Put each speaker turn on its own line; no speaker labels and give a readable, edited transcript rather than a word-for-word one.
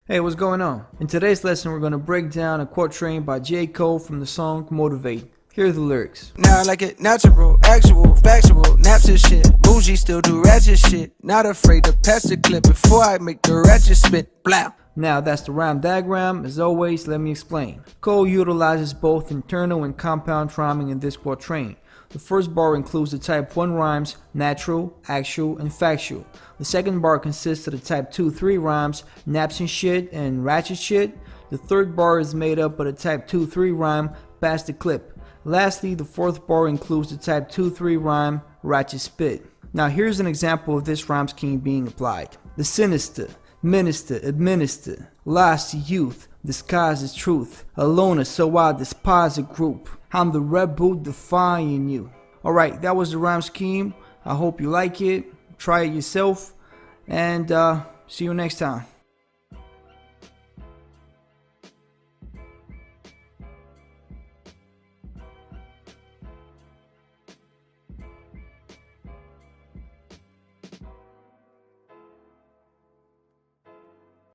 Hey, what's going on? In today's lesson, we're going to break down a quatrain by J. Cole from the song Motiv8. Here are the lyrics.
Now I like it natural, actual, factual, naps and shit. Bougie still do ratchet shit. Not afraid to pass the clip before I make the ratchet spit. Blah.
Now that's the rhyme diagram. As always, let me explain. Cole utilizes both internal and compound rhyming in this quatrain. The first bar includes the type 1 rhymes natural, actual, and factual. The second bar consists of the type 2-3 rhymes naps and shit and ratchet shit. The third bar is made up of the type 2-3 rhyme pass the clip. Lastly, the fourth bar includes the type 2-3 rhyme ratchet spit. Now here's an example of this rhyme scheme being applied. The sinister, minister, administer, lies to youth, disguises truth, a loner so I despise a group. I'm the rebel defying you. Alright, that was the rhyme scheme. I hope you like it. Try it yourself. And see you next time.